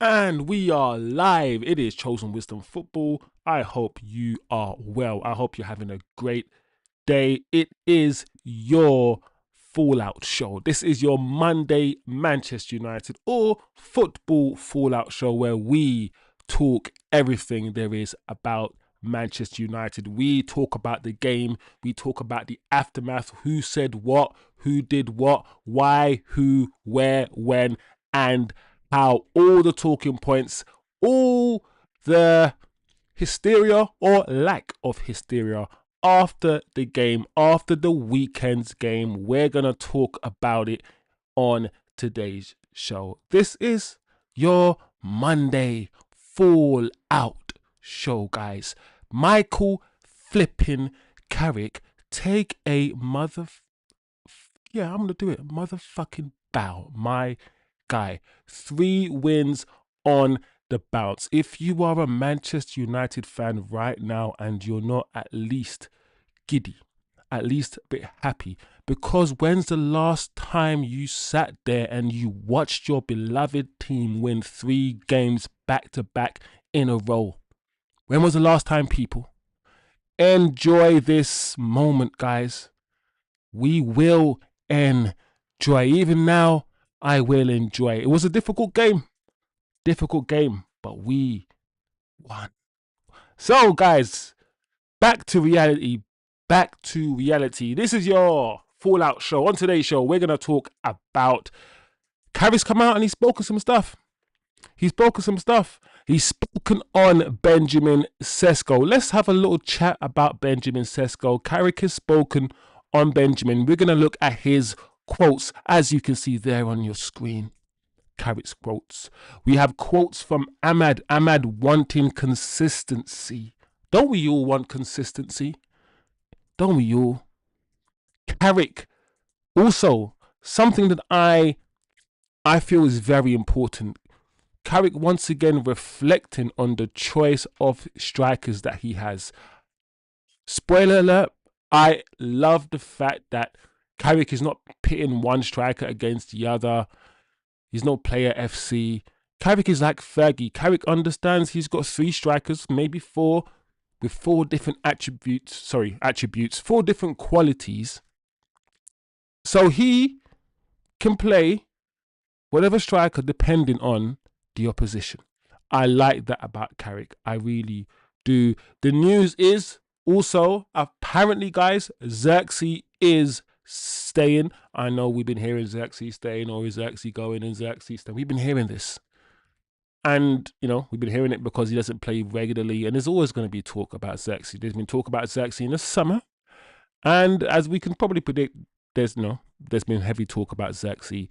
And we are live. It is Chosen Wisdom Football. I hope you are well. I hope you're having a great day. It is your Fallout show. This is your Monday Manchester United or football Fallout show where we talk everything there is about Manchester United. We talk about the game. We talk about the aftermath. Who said what? Who did what? Why? Who? Where? When? And how all the talking points, all the hysteria or lack of hysteria after the game, after the weekend's game. We're going to talk about it on today's show. This is your Monday Fallout show, guys. Michael flipping Carrick, take a I'm going to do it. Motherfucking bow. My guy. 3 wins on the bounce. If you are a Manchester United fan right now and you're not at least giddy, at least a bit happy, because when's the last time you sat there and you watched your beloved team win 3 games back to back in a row? When was the last time, people? Enjoy this moment, guys. We will enjoy. Even now, I will enjoy. It was a difficult game, but we won. So, guys, back to reality. This is your Fallout show. On today's show, we're going to talk about Carrick's come out and he's spoken some stuff. He's spoken on Benjamin Sesko. Let's have a little chat about Benjamin Sesko. Carrick has spoken on Benjamin. We're going to look at his quotes, as you can see there on your screen. Carrick's quotes. We have quotes from Ahmad. Ahmad wanting consistency. Don't we all want consistency? Don't we all? Carrick, also something that I feel is very important. Carrick once again reflecting on the choice of strikers that he has. Spoiler alert, I love the fact that Carrick is not pitting one striker against the other. He's no player FC. Carrick is like Fergie. Carrick understands he's got 3 strikers, maybe 4, with 4 different attributes, 4 different qualities. So he can play whatever striker depending on the opposition. I like that about Carrick. I really do. The news is also, apparently, guys, Zirkzee is staying. I know we've been hearing Zirkzee staying, or is Zirkzee going and Zirkzee staying. We've been hearing this. And, we've been hearing it because he doesn't play regularly. And there's always going to be talk about Zirkzee. There's been talk about Zirkzee in the summer. And as we can probably predict, there's been heavy talk about Zirkzee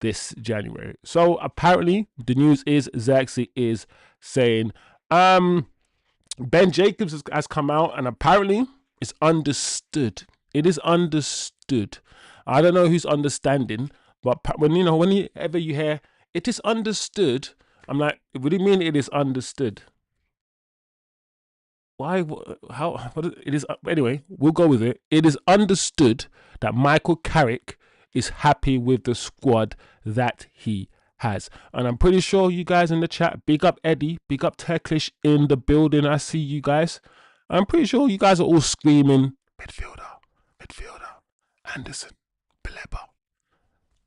this January. So apparently the news is Zirkzee is saying Ben Jacobs has come out and apparently it's understood. It is understood. I don't know who's understanding, but whenever you hear it is understood, I'm like, what do you mean it is understood? Why? How? What? It is. Anyway, we'll go with it. It is understood that Michael Carrick is happy with the squad that he has. And I'm pretty sure you guys in the chat, big up Eddie, big up Teklish in the building. I see you guys. I'm pretty sure you guys are all screaming, midfielder, Anderson, Pleba,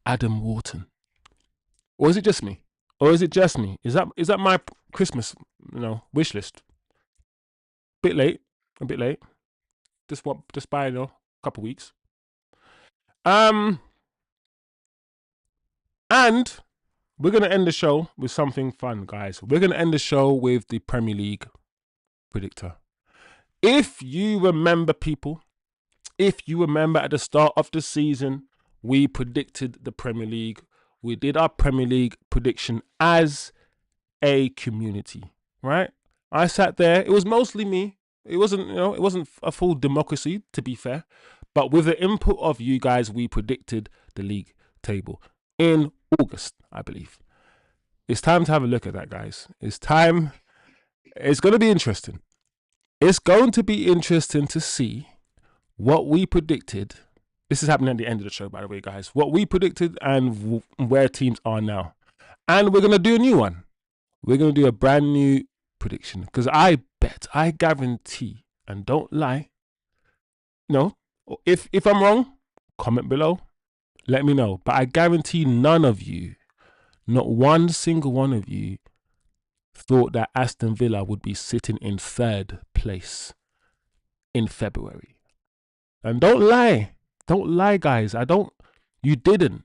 Adam Wharton. Or is it just me? Is that my Christmas, wish list? A bit late. Just by a couple weeks. And we're going to end the show with something fun, guys. We're going to end the show with the Premier League predictor. If you remember, people, at the start of the season, we predicted the Premier League. We did our Premier League prediction as a community, right? I sat there. It was mostly me. It wasn't a full democracy, to be fair. But with the input of you guys, we predicted the league table in August, I believe. It's time to have a look at that, guys. It's time. It's going to be interesting. It's going to be interesting to see what we predicted. This is happening at the end of the show, by the way, guys. What we predicted and where teams are now. And we're going to do a new one. we're going to do a brand new prediction, because I guarantee, and don't lie, if I'm wrong, comment below, let me know. But I guarantee none of you, not one single one of you, thought that Aston Villa would be sitting in 3rd place in February. And don't lie, guys. You didn't.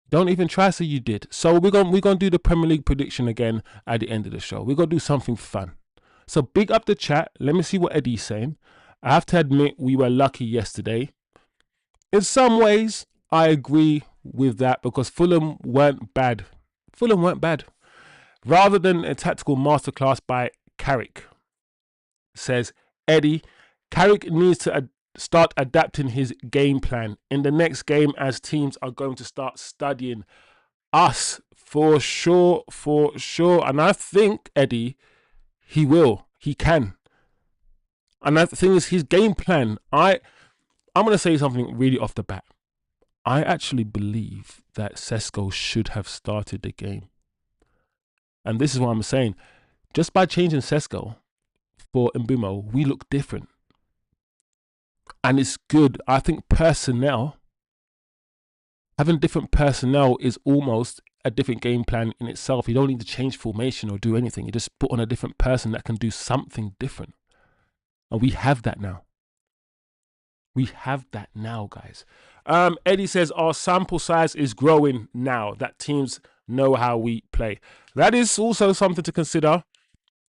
Don't even try to say you did. So we're gonna do the Premier League prediction again at the end of the show. We're gonna do something fun. So big up the chat. Let me see what Eddie's saying. I have to admit, we were lucky yesterday. In some ways, I agree with that, because Fulham weren't bad. Rather than a tactical masterclass by Carrick, says Eddie, Carrick needs to start adapting his game plan in the next game, as teams are going to start studying us for sure. And I think, Eddie, he can. And the thing is, his game plan, I'm going to say something really off the bat. I actually believe that Sesko should have started the game. And this is what I'm saying. Just by changing Sesko for Mbeumo, we look different. And it's good. I think having different personnel is almost a different game plan in itself. You don't need to change formation or do anything. You just put on a different person that can do something different. And we have that now. Guys. Eddie says our sample size is growing now that teams know how we play. That is also something to consider.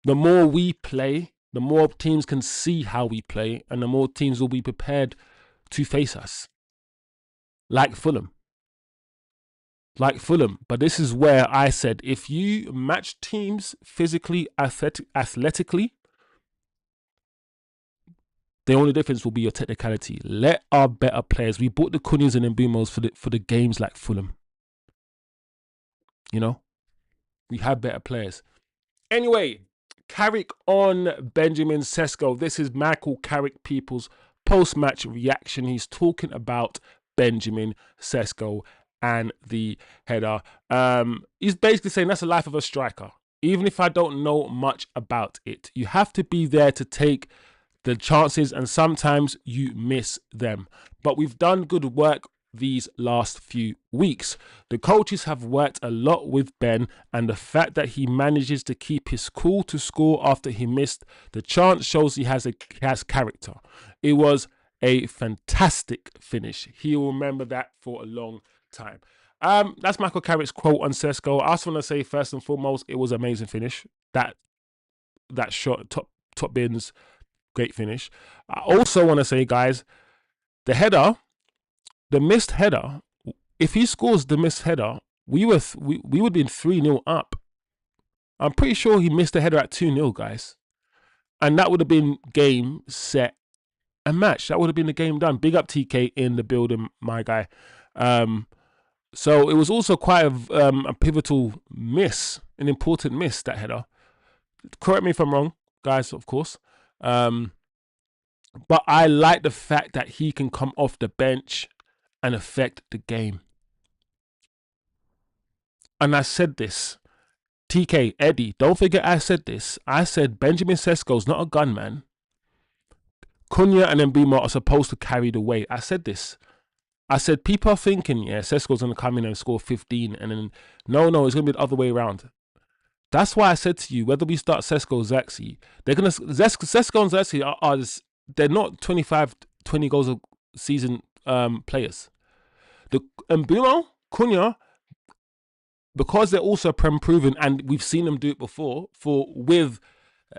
The more we play, the more teams can see how we play, and the more teams will be prepared to face us. Like Fulham. But this is where I said, if you match teams physically, athletically, the only difference will be your technicality. Let our better players. We bought the Cunhas and Mbumos for the games like Fulham. We have better players. Anyway, Carrick on Benjamin Sesko. This is Michael Carrick People's post-match reaction. He's talking about Benjamin Sesko and the header. He's basically saying that's the life of a striker. Even if I don't know much about it, you have to be there to take the chances, and sometimes you miss them. But we've done good work these last few weeks. The coaches have worked a lot with Ben, and the fact that he manages to keep his cool to score after he missed the chance shows he has character. It was a fantastic finish. He'll remember that for a long time. That's Michael Carrick's quote on Sesko. I also want to say, first and foremost, it was an amazing finish. That shot, top bins, great finish. I also want to say, guys, the header, the missed header, if he scores the missed header, we would have been 3-0 up. I'm pretty sure he missed the header at 2-0, guys. And that would have been game, set, and match. That would have been the game done. Big up TK in the building, my guy. So it was also quite a pivotal miss, an important miss, that header. Correct me if I'm wrong, guys, of course. But I like the fact that he can come off the bench and affect the game. And I said this, TK, Eddie, don't forget I said this. I said Benjamin Sesko's not a gunman. Cunha and Mbeumo are supposed to carry the weight. I said this. I said people are thinking, Sesko's going to come in and score 15, and then no, it's going to be the other way around. That's why I said to you, whether we start Sesko or Zirkzee, Sesko and Zirkzee they're not 25, 20 goals a season players. The Mbeumo, Cunha, because they're also Prem proven, and we've seen them do it before with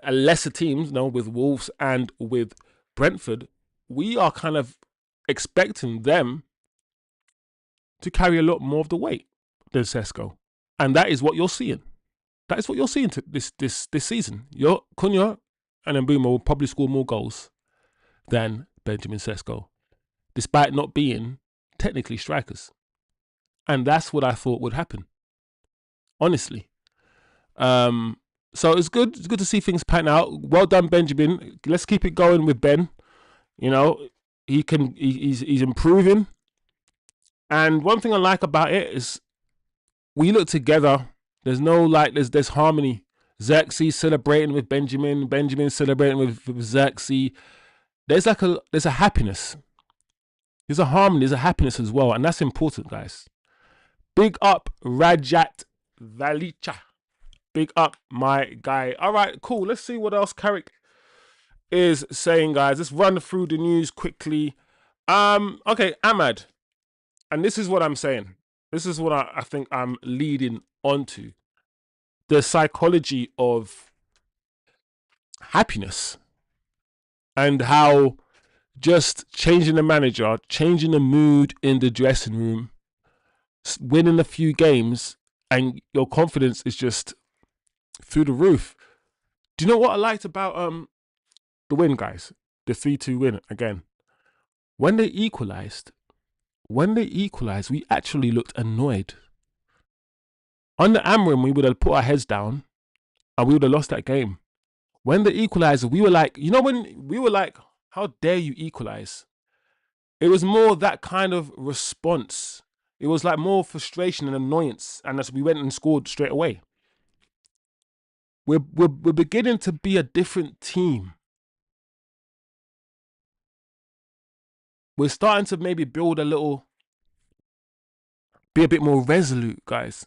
lesser teams, with Wolves and with Brentford, we are kind of expecting them to carry a lot more of the weight than Sesko, and that is what you're seeing. That is what you're seeing this season. Your Cunha and Mbeumo will probably score more goals than Benjamin Sesko, despite not being technically strikers. And that's what I thought would happen, honestly. So it's good to see things pan out. Well done, Benjamin. Let's keep it going with Ben. He's improving. And one thing I like about it is we look together There's no like. There's harmony. Zirkzee celebrating with Benjamin. Benjamin celebrating with Zirkzee. There's a happiness. There's a harmony. There's a happiness as well, and that's important, guys. Big up Rajat Valicha. Big up my guy. All right, cool. Let's see what else Carrick is saying, guys. Let's run through the news quickly. Okay, Ahmad. And this is what I'm saying. This is what I think I'm leading onto. The psychology of happiness. And how just changing the manager, changing the mood in the dressing room, winning a few games, and your confidence is just through the roof. Do you know what I liked about the win, guys? The 3-2 win again. When they equalized, we actually looked annoyed. Under Amram, we would have put our heads down and we would have lost that game. When they equalized, we were like, when we were like, how dare you equalize? It was more that kind of response. It was like more frustration and annoyance, and as we went and scored straight away. We're beginning to be a different team. We're starting to maybe be a bit more resolute, guys.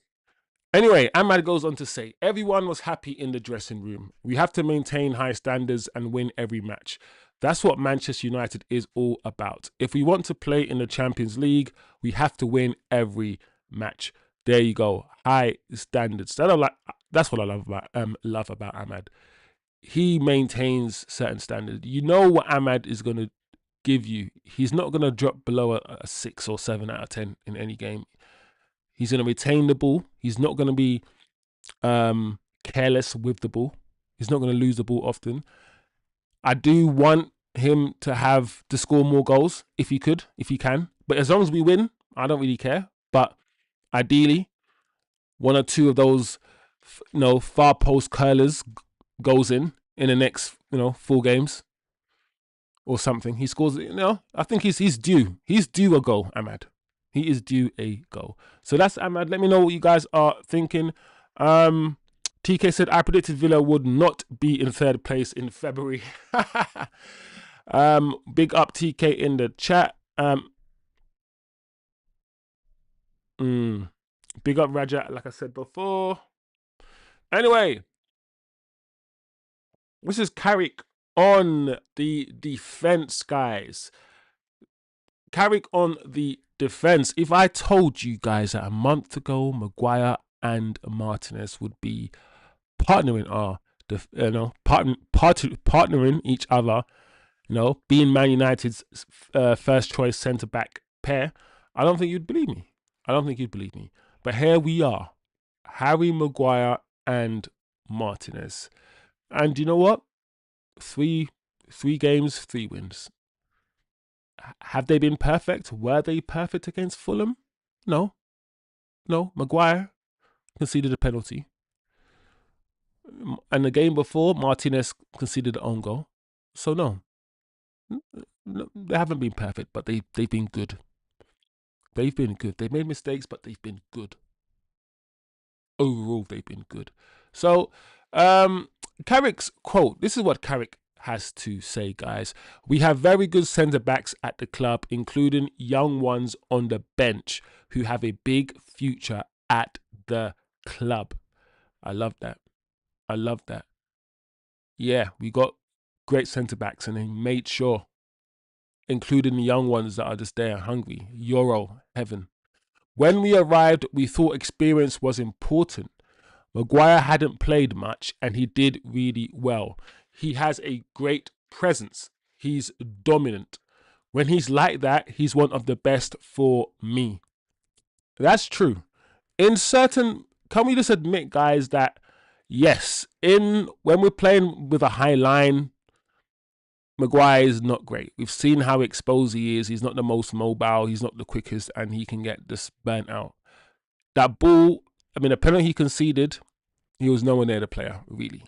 Anyway, Ahmad goes on to say, everyone was happy in the dressing room. We have to maintain high standards and win every match. That's what Manchester United is all about. If we want to play in the Champions League, we have to win every match. There you go. High standards. That's what I love about Ahmad. He maintains certain standards. You know what Ahmad is going to give you. He's not going to drop below a 6 or 7 out of 10 in any game. He's going to retain the ball. He's not going to be careless with the ball. He's not going to lose the ball often. I do want him to score more goals if he can. But as long as we win, I don't really care. But ideally, 1 or 2 of those, far post curlers goes in the next, 4 games or something. He scores, I think he's due. He's due a goal, Ahmad. He is due a goal. So that's Ahmad. Let me know what you guys are thinking. TK said, I predicted Villa would not be in 3rd place in February. Big up TK in the chat. Big up Raja, like I said before. Anyway, this is Carrick on the defense, guys. Carrick on the defense. If I told you guys that a month ago Maguire and Martinez would be partnering partnering each other, being Man United's first choice centre back pair, I don't think you'd believe me. But here we are, Harry Maguire and Martinez, and you know what? 3 games, 3 wins. Have they been perfect? Were they perfect against Fulham? No. Maguire conceded a penalty. And the game before, Martinez conceded an own goal. So no, they haven't been perfect, but they've been good. They've been good. They've made mistakes, but they've been good. Overall, they've been good. So, Carrick's quote. This is what Carrick has to say, guys. We have very good centre-backs at the club, including young ones on the bench who have a big future at the club. I love that. Yeah, we got great centre-backs, and he made sure, including the young ones that are just there hungry. Euro heaven. When we arrived, we thought experience was important. Maguire hadn't played much, and he did really well. He has a great presence. He's dominant. When he's like that, he's one of the best for me. That's true. Can we just admit, guys, that yes, when we're playing with a high line, Maguire is not great. We've seen how exposed he is. He's not the most mobile. He's not the quickest, and he can get this burnt out. That ball, the penalty he conceded, he was nowhere near the player, really.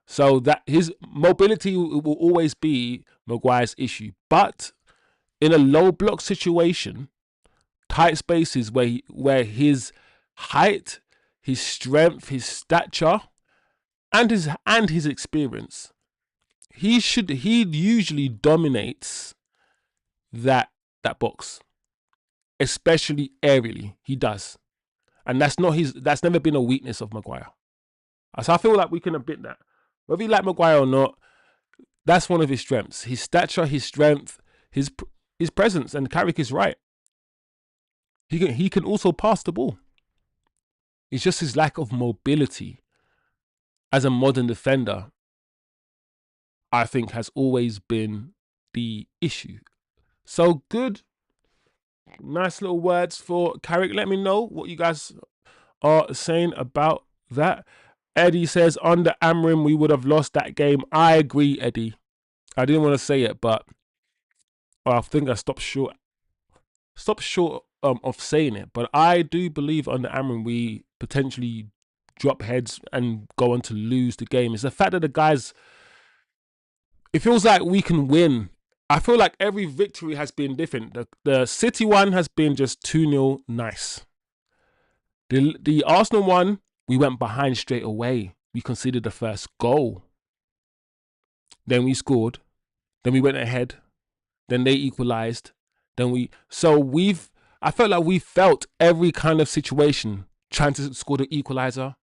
So that his mobility will always be Maguire's issue. But in a low block situation, tight spaces where his height, his strength, his stature, and his experience. He usually dominates that box, especially aerially. He does. And that's never been a weakness of Maguire. So I feel like we can admit that. Whether you like Maguire or not, that's one of his strengths. His stature, his strength, his presence, and Carrick is right. He can also pass the ball. It's just his lack of mobility as a modern defender, I think, has always been the issue. So good. Nice little words for Carrick. Let me know what you guys are saying about that. Eddie says, under Amrim, we would have lost that game. I agree, Eddie. I didn't want to say it, but I think I stopped short of saying it. But I do believe under Amrim, we potentially drop heads and go on to lose the game. It's the fact that the guys, it feels like we can win. I feel like every victory has been different. The City one has been just 2-0 nice. The Arsenal one, we went behind straight away. We conceded the first goal. Then we scored. Then we went ahead. Then they equalised. I felt like we felt every kind of situation. Trying to score the equaliser.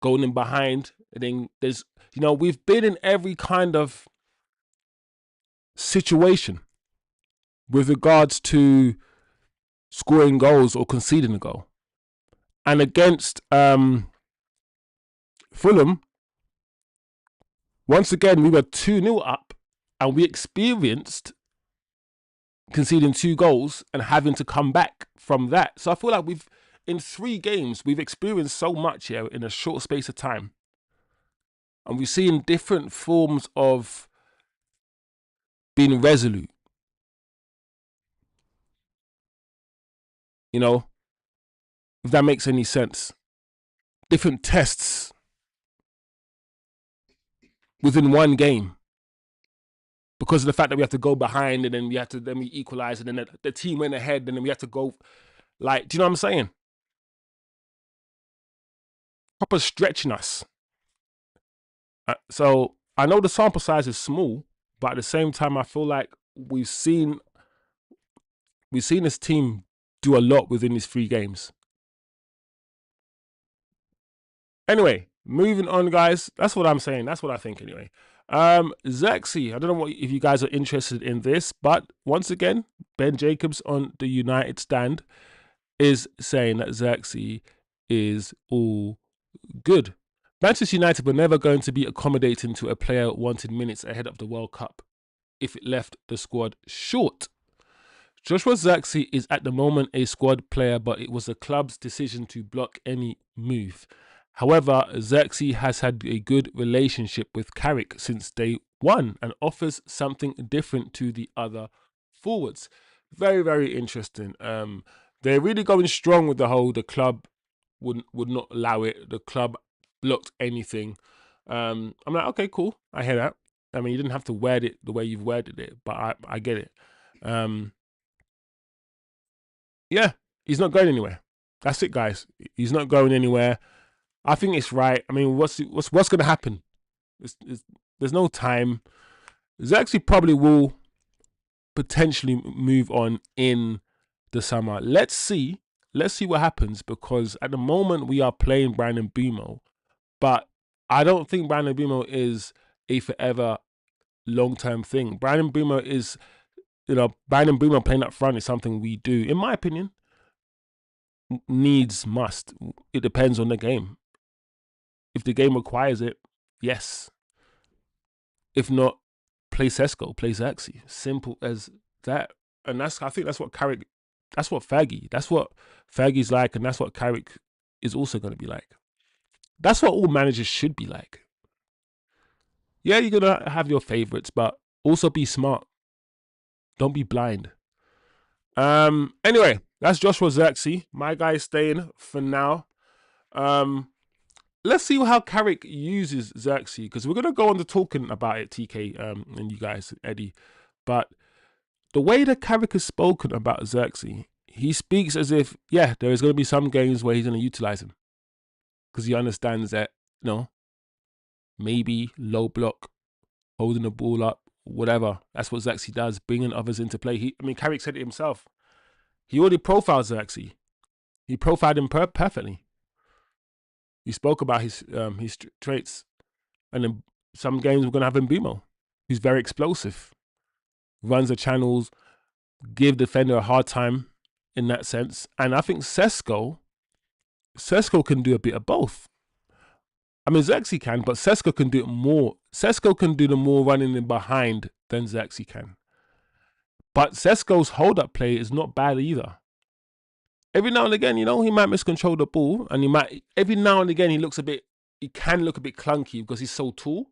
Going in behind. And then we've been in every kind of situation with regards to scoring goals or conceding a goal. And against Fulham, once again, we were 2-0 up and we experienced conceding 2 goals and having to come back from that. So I feel like in 3 games, we've experienced so much here in a short space of time. And we've seen different forms of being resolute. If that makes any sense. Different tests within one game. Because of the fact that we have to go behind and then we equalize and then the team went ahead and then we have to go, do you know what I'm saying? Proper stretching us. So I know the sample size is small, but at the same time, I feel like we've seen this team do a lot within these 3 games. Anyway, moving on, guys. That's what I'm saying. That's what I think anyway. Zirkzee, I don't know if you guys are interested in this, but once again, Ben Jacobs on the United stand is saying that Zirkzee is all good. Manchester United were never going to be accommodating to a player wanted minutes ahead of the World Cup if it left the squad short. Joshua Zirkzee is at the moment a squad player, but it was the club's decision to block any move. However, Zirkzee has had a good relationship with Carrick since day one and offers something different to the other forwards. Very, very interesting. They're really going strong with the club would not allow it. The club blocked anything. I'm like, okay, cool. I hear that. I mean, you didn't have to word it the way you've worded it, but I get it. Yeah, he's not going anywhere. That's it, guys. He's not going anywhere. I think it's right. I mean, what's going to happen? There's no time. Zirkzee probably will potentially move on in the summer. Let's see what happens, because at the moment we are playing Brandon Bumo, but I don't think Brandon Bumo is a forever long-term thing. Brandon Bumo playing up front is something we do, in my opinion, must. It depends on the game. If the game requires it, yes. If not, play Sesko, play Zirkzee. Simple as that. And I think that's what Carrick, that's what Fergie's like, and that's what Carrick is also going to be like. That's what all managers should be like. Yeah, you're going to have your favourites, but also be smart. Don't be blind. Anyway, that's Joshua Zirkzee. My guy is staying for now. Let's see how Carrick uses Zirkzee, because we're going to go on to talking about it, TK, and you guys, Eddie. But the way that Carrick has spoken about Zirkzee, he speaks as if, yeah, there is going to be some games where he's going to utilise him. because he understands that, maybe low block, holding the ball up, whatever. That's what Zirkzee does, bringing others into play. Carrick said it himself. He already profiled Zirkzee. He profiled him perfectly. He spoke about his traits, and then some games we're gonna have Mbeumo, who's very explosive, runs the channels, give defender a hard time in that sense. And I think Sesko can do a bit of both. Zirkzee can, but Sesko can do it more. Sesko can do the more running in behind than Zirkzee can. But Sesko's hold-up play is not bad either. Every now and again, he might miscontrol the ball, and every now and again he can look a bit clunky because he's so tall.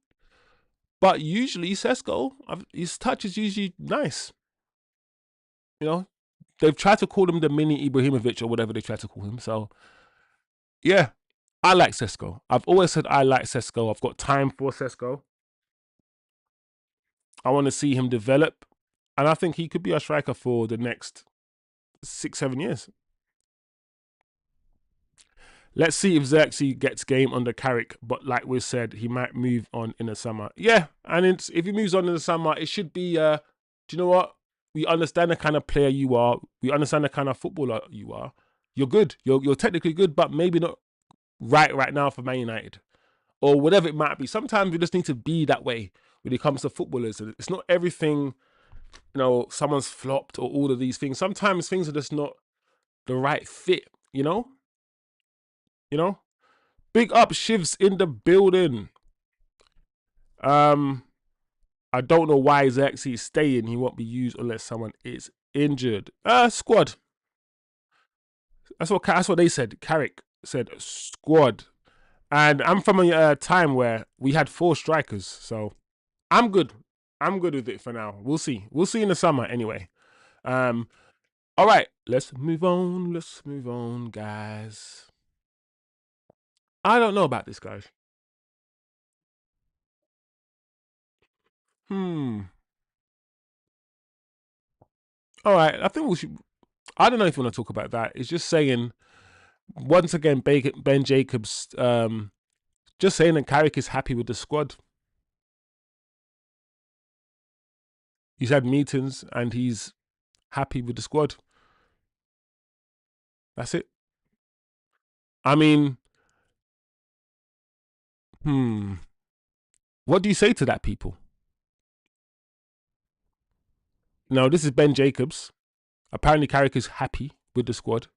But usually Sesko, his touch is usually nice. They've tried to call him the mini Ibrahimovic or whatever they try to call him. So, yeah, I like Sesko. I've always said I like Sesko. I've got time for Sesko. I want to see him develop. And I think he could be a striker for the next 6-7 years. Let's see if Zirkzee gets game under Carrick. But like we said, he might move on in the summer. Yeah, and if he moves on in the summer, it should be, do you know what? We understand the kind of player you are. We understand the kind of footballer you are. You're good. You're technically good, but maybe not right now for Man United. Or whatever it might be. Sometimes we just need to be that way when it comes to footballers. It's not everything, someone's flopped or all of these things. Sometimes things are just not the right fit, Big up Shivs in the building. I don't know why Zirkzee is staying. He won't be used unless someone is injured. Squad. That's what they said. Carrick said squad. And I'm from a time where we had 4 strikers, so I'm good. I'm good with it for now. We'll see. We'll see in the summer anyway. All right, let's move on. Let's move on, guys. I don't know about this, guys. All right, I think we should. I don't know if you want to talk about that. It's just saying, once again, Ben Jacobs, just saying that Carrick is happy with the squad. He's had meetings and he's happy with the squad. That's it. What do you say to that, people? Now, this is Ben Jacobs. Apparently, Carrick is happy with the squad.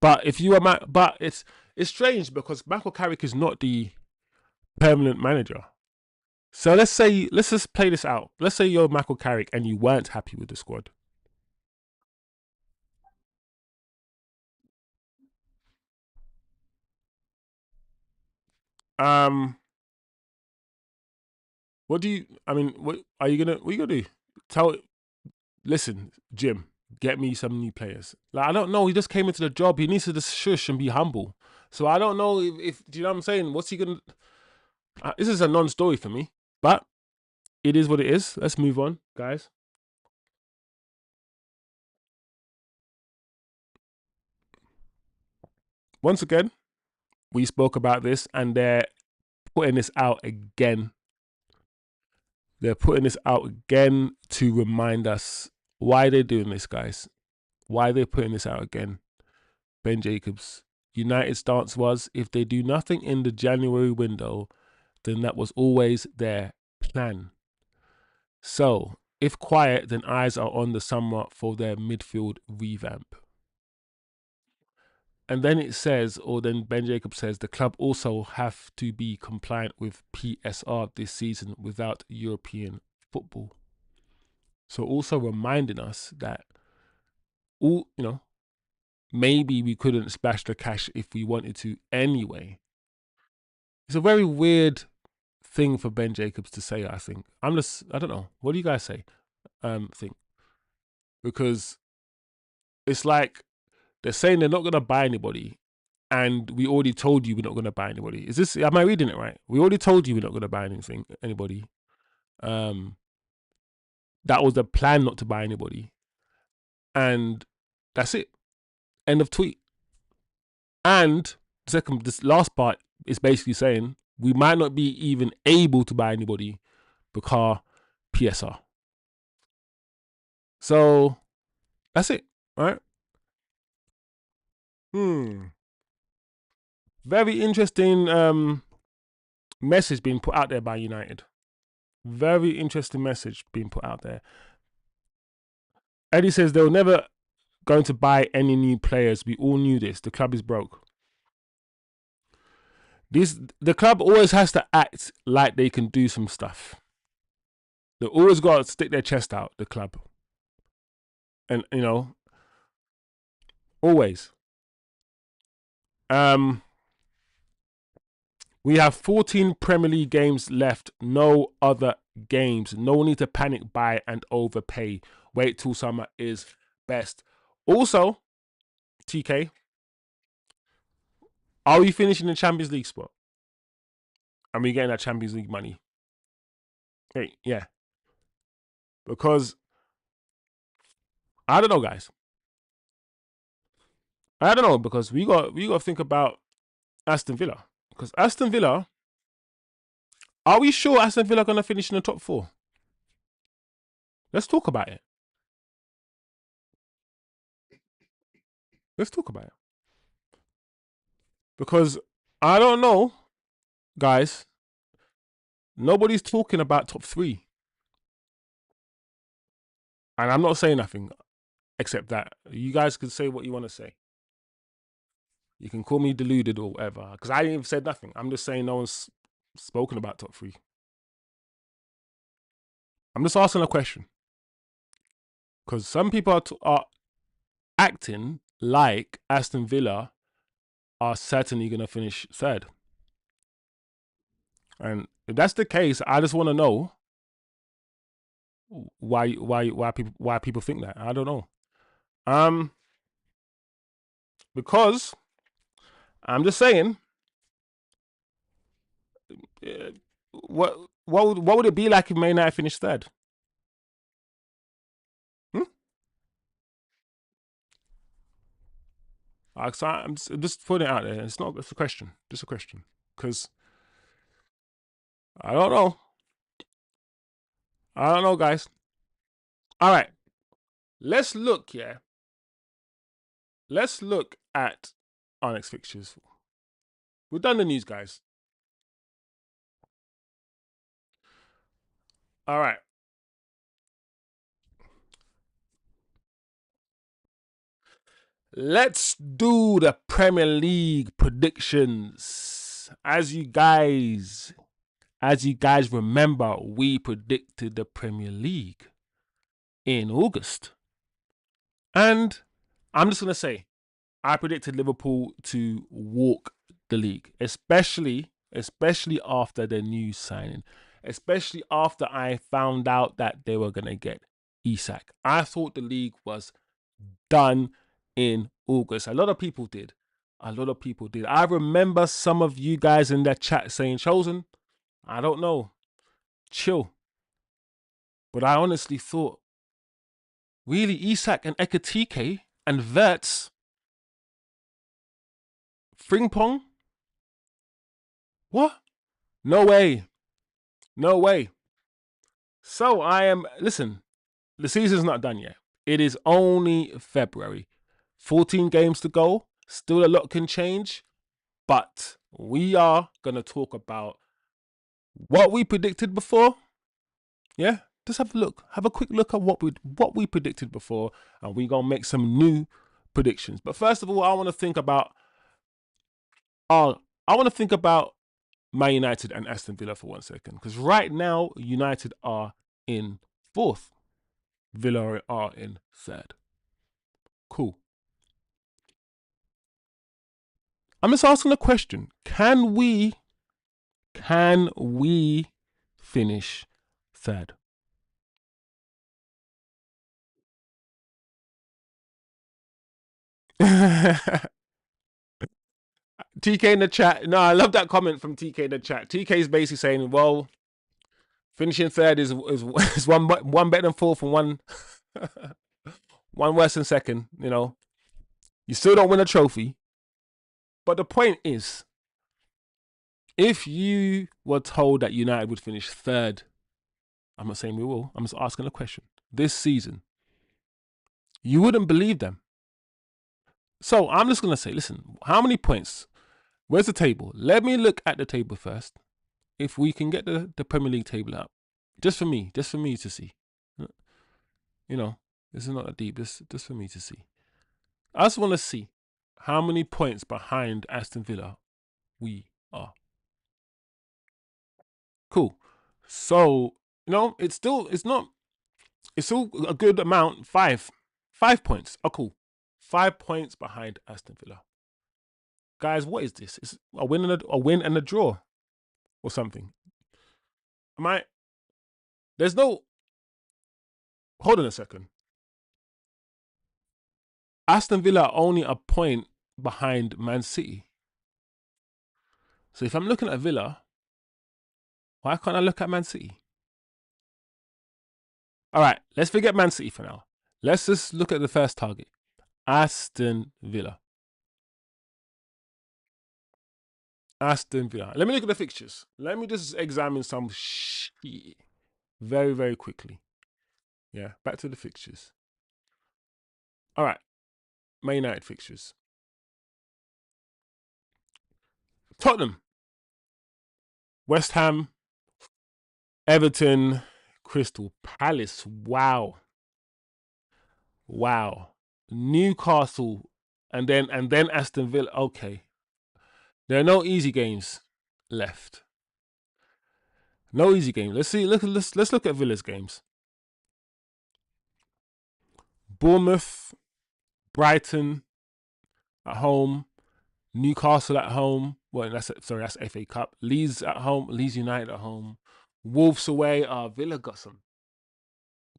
But if you are, but it's strange because Michael Carrick is not the permanent manager. So let's just play this out. Let's say you're Michael Carrick and you weren't happy with the squad. What do you? What are you gonna? What are you gonna do? Listen, Jim, get me some new players. Like, I don't know. He just came into the job. He needs to just shush and be humble. So I don't know if do you know what I'm saying? What's he gonna? This is a non-story for me, but it is what it is. Let's move on, guys. Once again, we spoke about this, and they're putting this out again. They're putting this out again to remind us why they're doing this, guys. Why they're putting this out again. Ben Jacobs. United's stance was, if they do nothing in the January window, then that was always their plan. So, if quiet, then eyes are on the summer for their midfield revamp. And then it says, or then Ben Jacobs says, the club also have to be compliant with PSR this season without European football. So also reminding us that maybe we couldn't splash the cash if we wanted to anyway. It's a very weird thing for Ben Jacobs to say, I think. I don't know. What do you guys say? Think? Because it's like they're saying they're not going to buy anybody, and we already told you we're not going to buy anybody. Am I reading it right? We already told you we're not going to buy anybody. That was the plan, not to buy anybody. And that's it. End of tweet. And this last part is basically saying we might not be even able to buy anybody because PSR. So that's it, right? Very interesting message being put out there by United. Very interesting message being put out there. Eddie says they were never going to buy any new players. We all knew this. The club is broke. The club always has to act like they can do some stuff. They always got to stick their chest out, the club. And, always. We have 14 Premier League games left. No other games. No need to panic buy and overpay. Wait till summer is best. Also, TK, are we finishing the Champions League spot? Are we getting that Champions League money? Hey, yeah. Because I don't know, guys. I don't know, because we got to think about Aston Villa. Because Aston Villa, are we sure Aston Villa are going to finish in the top 4? Let's talk about it. Let's talk about it. Because I don't know, guys. Nobody's talking about top 3. And I'm not saying nothing except that. You guys can say what you want to say. You can call me deluded or whatever. Because I didn't even say nothing. I'm just saying no one's spoken about top 3. I'm just asking a question. Because some people are acting like Aston Villa are certainly going to finish 3rd. And if that's the case, I just want to know why people think that. I don't know. Because I'm just saying, what would it be like if Man United finished 3rd? I'm just putting it out there. It's a question. Just a question. Because I don't know. I don't know, guys. All right. Let's look, yeah. Let's look at our next fixtures. We've done the news, guys. All right. Let's do the Premier League predictions. As you guys remember, we predicted the Premier League in August. And I'm just going to say, I predicted Liverpool to walk the league, especially after the new signing, especially after I found out that they were going to get Isak. I thought the league was done in August. A lot of people did. I remember some of you guys in that chat saying, Chosen, I don't know, chill. But I honestly thought, really, Isak and Ekatike and Verts, Frimpong? What? No way. So listen, the season's not done yet. It is only February. 14 games to go. Still a lot can change. But we are going to talk about what we predicted before. Yeah, just have a look. Have a quick look at what we predicted before. And we're going to make some new predictions. But first of all, I want to think about Man United and Aston Villa for 1 second. Because right now, United are in 4th. Villa are in 3rd. Cool. I'm just asking a question. Can we finish 3rd? TK in the chat. No, I love that comment from TK in the chat. TK is basically saying, well, finishing 3rd is one better than 4th and one worse than 2nd. You still don't win a trophy, But the point is, if you were told that United would finish third, I'm not saying we will, I'm just asking a question, this season, you wouldn't believe them. So I'm just going to say, listen, how many points? Where's the table? Let me look at the table first. If we can get the Premier League table up, just for me to see. You know, this is not that deep, just for me to see. I just want to see how many points behind Aston Villa we are. Cool. So, it's still a good amount. 5 points. Oh, cool. 5 points behind Aston Villa. Guys, what is this? It's a win and a draw or something. There's no, hold on a second. Aston Villa are only a point behind Man City. So if I'm looking at Villa, why can't I look at Man City? All right, let's forget Man City for now. Let's just look at the first target. Aston Villa. Aston Villa. Let me look at the fixtures. Let me just examine some shit very, very quickly. Yeah, back to the fixtures. All right, Man United fixtures. Tottenham, West Ham, Everton, Crystal Palace. Wow. Newcastle, and then Aston Villa. Okay, there are no easy games left. No easy game. Let's see. Let's look at Villa's games. Bournemouth, Brighton at home, Newcastle at home. Well, that's FA Cup. Leeds at home. Leeds United at home. Wolves away. Villa got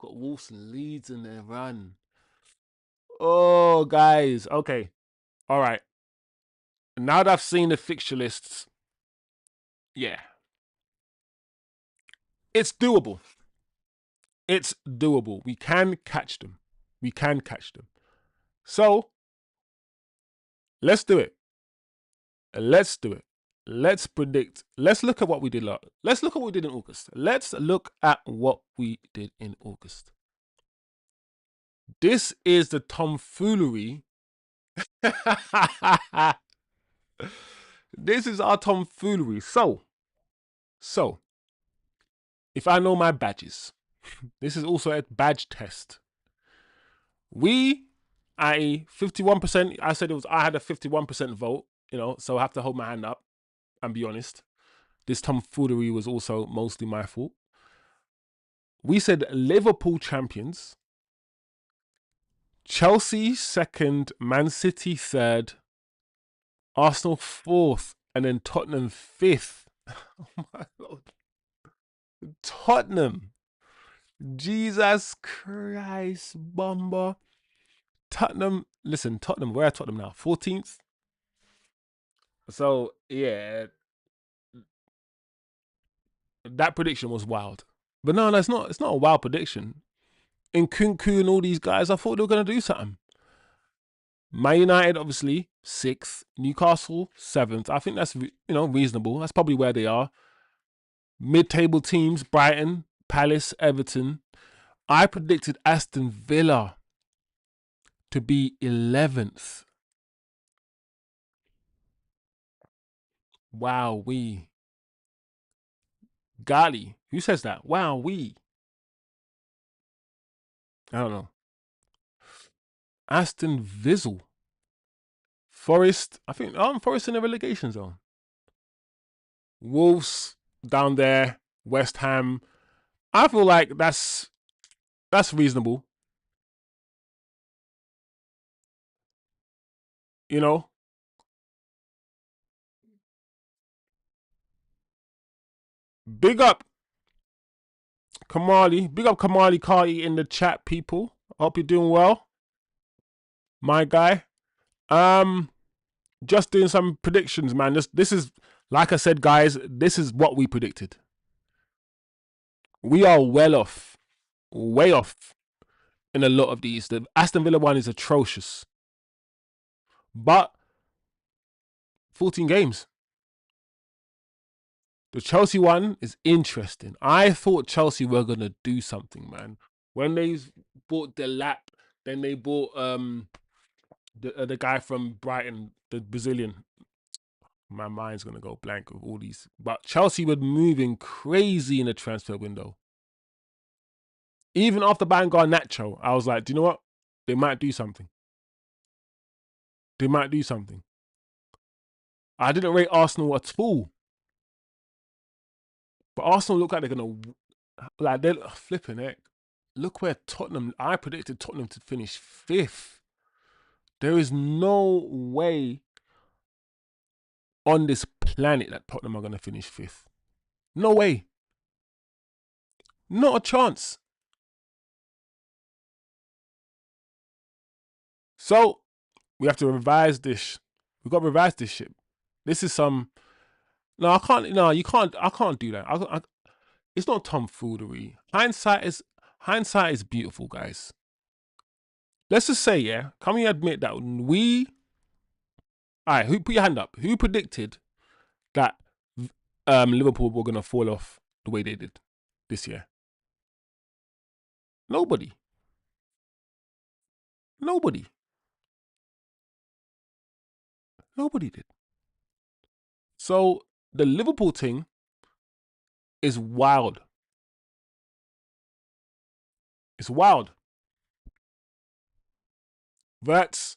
Wolves and Leeds in their run. Oh, guys. Okay. All right. Now that I've seen the fixture lists, yeah, it's doable. It's doable. We can catch them. So let's do it. Let's predict. Let's look at what we did. Let's look at what we did in August. This is the tomfoolery. This is our tomfoolery. So, if I know my badges, this is also a badge test. We, I 51%. I said I had a 51% vote. So I have to hold my hand up and be honest. This tomfoolery was also mostly my fault. We said Liverpool champions, Chelsea second, Man City third, Arsenal fourth, and then Tottenham fifth. Oh my Lord. Tottenham. Jesus Christ, Bomber. Tottenham, where are Tottenham now? 14th? So, yeah, that prediction was wild. But no, it's not a wild prediction. In Kunku and all these guys, I thought they were going to do something. Man United, obviously, 6th. Newcastle, 7th. I think that's, reasonable. That's probably where they are. Mid-table teams, Brighton, Palace, Everton. I predicted Aston Villa to be 11th. Wow-wee. Gali, who says that? Wow-wee. I don't know. Aston Villa. Forest, I think, Forest in the relegation zone. Wolves down there. West Ham. I feel like that's reasonable. Big up Kamali. Big up Kamali Carty in the chat, people. Hope you're doing well. My guy. Just doing some predictions, man. This is, like I said, guys, this is what we predicted. We are way off in a lot of these. The Aston Villa one is atrocious. But 14 games. The Chelsea one is interesting. I thought Chelsea were going to do something, man. When they bought Delap, then they bought the guy from Brighton, the Brazilian. My mind's going to go blank with all these. But Chelsea were moving crazy in the transfer window. Even after buying Garnacho, I was like, do you know what? They might do something. They might do something. I didn't rate Arsenal at all. But Arsenal look like they're going to, like, they're flipping it. Look where Tottenham, I predicted Tottenham to finish 5th. There is no way on this planet that Tottenham are going to finish 5th. No way. Not a chance. So we have to revise this. We've got to revise this shit. This is some. No, I can't. No, you can't. I can't do that. It's not tomfoolery. Hindsight is beautiful, guys. Let's just say, yeah, can we admit that we. All right, who put your hand up? Who predicted that Liverpool were going to fall off the way they did this year? Nobody. Nobody did. So the Liverpool thing is wild. It's wild. Verts.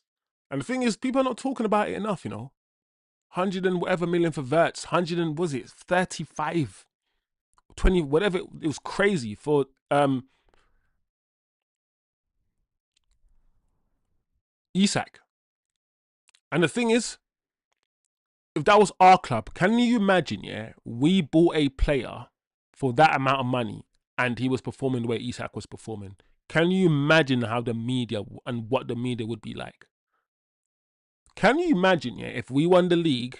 And the thing is, people are not talking about it enough, 100 and whatever million for Verts. 100 and, was it 35? 20, whatever. It was crazy for Isak. And the thing is, if that was our club, can you imagine, yeah, we bought a player for that amount of money and he was performing the way Isak was performing. Can you imagine how the media and what the media would be like? Can you imagine, yeah, if we won the league,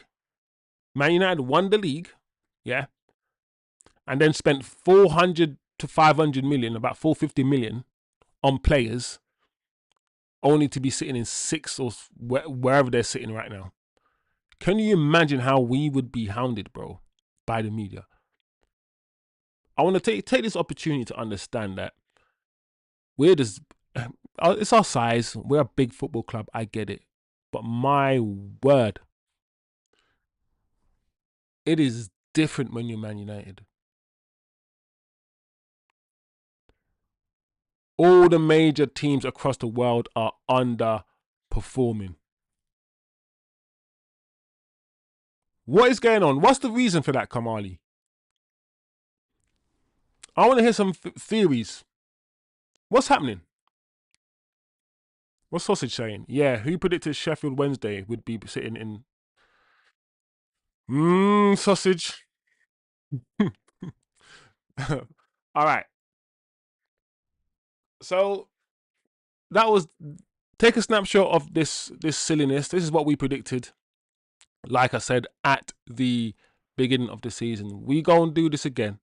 Man United won the league, yeah, and then spent 400 to 500 million, about 450 million on players, only to be sitting in 6th or wherever they're sitting right now? Can you imagine how we would be hounded, bro, by the media? I want to take this opportunity to understand that we're just, it's our size. We're a big football club. I get it. But my word, it is different when you're Man United. All the major teams across the world are underperforming. What is going on? What's the reason for that, Kamali? I want to hear some theories. What's happening? What's Sausage saying? Yeah, who predicted Sheffield Wednesday would be sitting in? Sausage. All right. So that was, take a snapshot of this silliness. This is what we predicted. Like I said at the beginning of the season, we gonna do this again.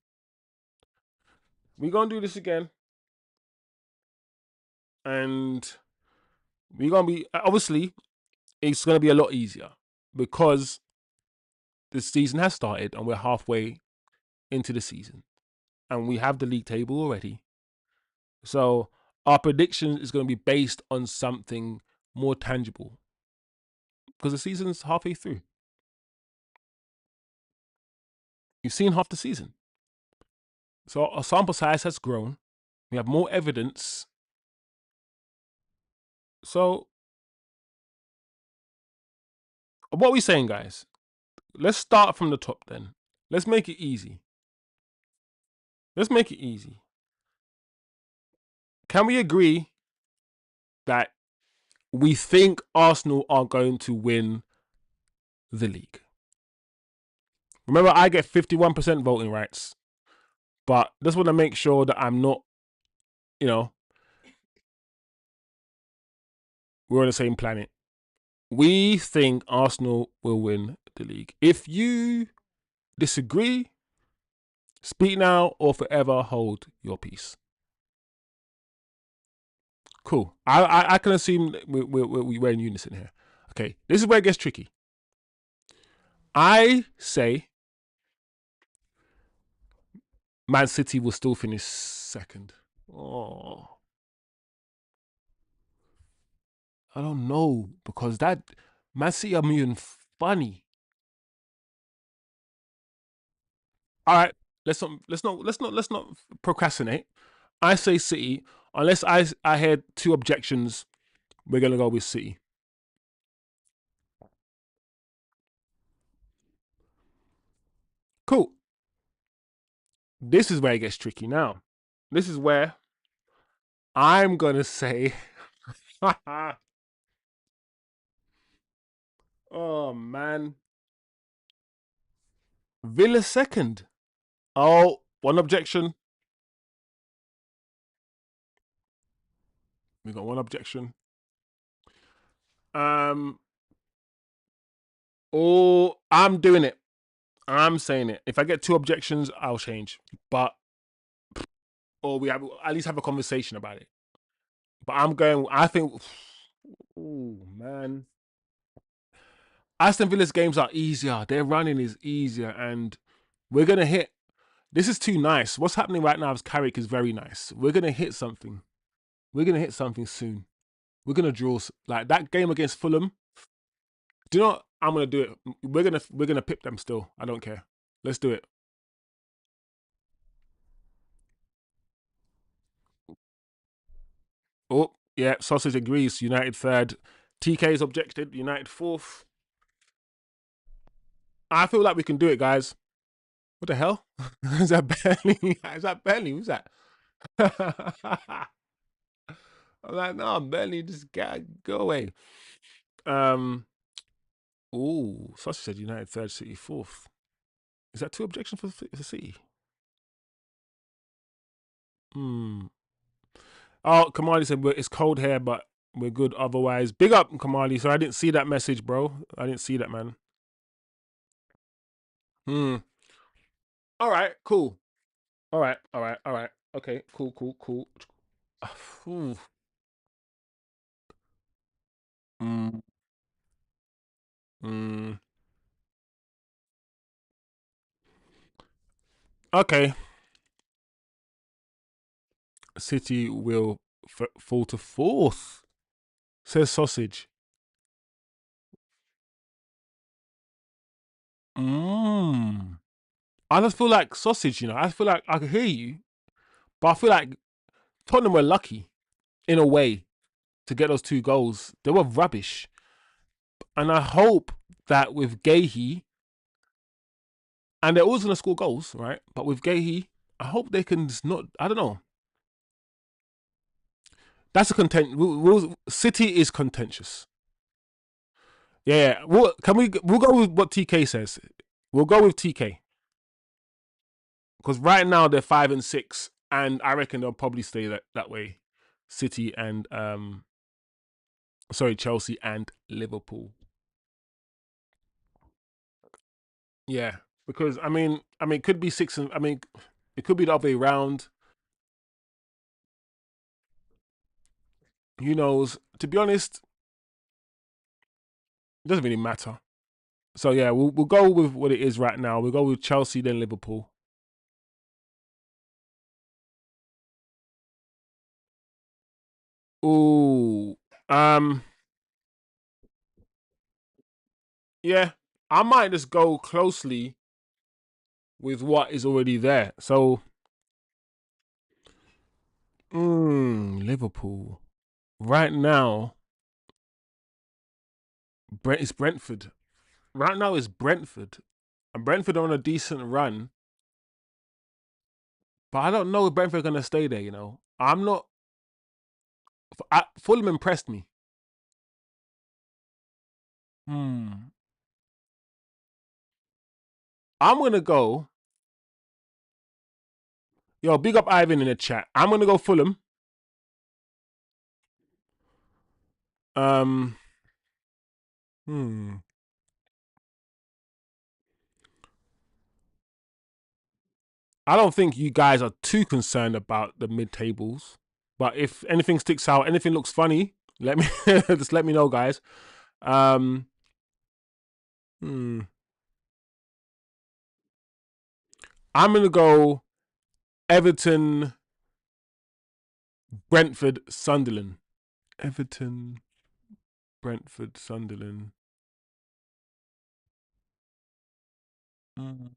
And we're gonna be, obviously it's gonna be a lot easier because the season has started and we're halfway into the season and we have the league table already. So our prediction is going to be based on something more tangible because the season's halfway through. You've seen half the season. So our sample size has grown. We have more evidence. So what are we saying, guys? Let's start from the top then. Let's make it easy. Can we agree that we think Arsenal are going to win the league? Remember, I get 51% voting rights, but just want to make sure that I'm not, we're on the same planet. We think Arsenal will win the league. If you disagree, speak now or forever hold your peace. Cool. I can assume we're in unison here. Okay, this is where it gets tricky. I say Man City will still finish second. Oh, I don't know because that Man City are moving funny. All right, let's not procrastinate. I say City unless I had two objections. We're gonna go with City. Cool. This is where it gets tricky now. This is where I'm gonna say, oh man, Villa second. Oh, one objection. We got one objection. Um, oh, I'm doing it. I'm saying it. If I get two objections, I'll change. But or we have at least have a conversation about it. But I'm going. I think. Oh man, Aston Villa's games are easier. Their running is easier, and we're gonna hit. This is too nice. What's happening right now is Carrick is very nice. We're gonna hit something. We're gonna hit something soon. We're gonna draw like that game against Fulham. Do you know what? I'm gonna do it. We're gonna pip them still. I don't care. Let's do it. Oh yeah, Sausage agrees. United third. TK's objected. United fourth. I feel like we can do it, guys. What the hell? Is that Burnley? Is that Burnley? Who's that? I'm like, no, Burnley, just go away. Um, oh, Sausage said United third, City fourth. Is that two objections for City? Hmm. Oh, Kamali said it's cold here, but we're good otherwise. Big up, Kamali. So I didn't see that message, bro. I didn't see that, man. Hmm. All right. Cool. All right. All right. All right. Okay. Cool. Cool. Cool. Ooh. Mm, mm. Okay. City will fall to fourth. Says Sausage. Mm. I just feel like Sausage. I feel like I can hear you, but I feel like Tottenham were lucky in a way to get those two goals. They were rubbish. And I hope that with Gahey, and they're always going to score goals, right? But with Gahey, I hope they can just not. I don't know. That's a content. City is contentious. Yeah. Can we? We'll go with what TK says. We'll go with TK because right now they're 5 and 6, and I reckon they'll probably stay that way. City and sorry, Chelsea and Liverpool. Yeah, because it could be six, and it could be the other way around. Who knows? To be honest, it doesn't really matter. So yeah, we'll go with what it is right now. We'll go with Chelsea then Liverpool. Ooh, um, yeah, I might just go closely with what is already there. So, Liverpool right now. It's Brentford. Right now is Brentford, and Brentford are on a decent run. But I don't know if Brentford are gonna stay there. I'm not. Fulham impressed me. Hmm. I'm gonna go. Yo, big up Ivan in the chat. I'm gonna go Fulham. Um. Hmm. I don't think you guys are too concerned about the mid tables. But if anything sticks out, anything looks funny, let me just let me know, guys. Um. Hmm. I'm gonna go Everton, Brentford, Sunderland. Everton, Brentford, Sunderland. Mm.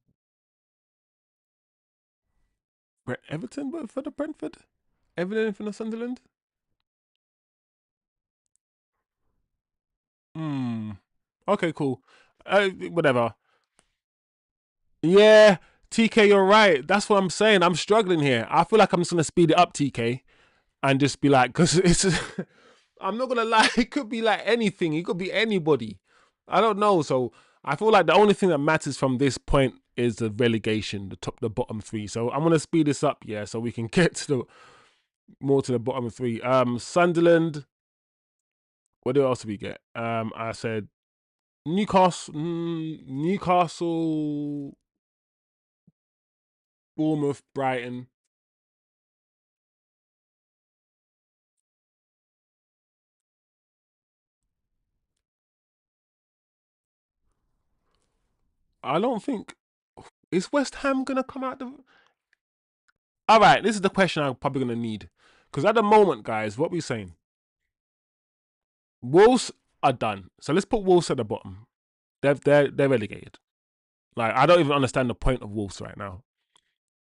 Everton for the Brentford? Everton for the Sunderland? Hmm. Okay, cool. Whatever. Yeah, TK, you're right. That's what I'm saying. I'm struggling here. I feel like I'm just gonna speed it up, TK, and just be like, because it's. I'm not gonna lie. It could be like anything. It could be anybody. I don't know. So I feel like the only thing that matters from this point is the relegation, the bottom three. So I'm gonna speed this up, yeah, so we can get to the more to the bottom three. Sunderland. What else do we get? I said Newcastle, Newcastle, Bournemouth, Brighton. I don't think is West Ham gonna come out the. All right, this is the question I'm probably gonna need because at the moment, guys, what we saying? Wolves are done, so let's put Wolves at the bottom. They're relegated. Like I don't even understand the point of Wolves right now.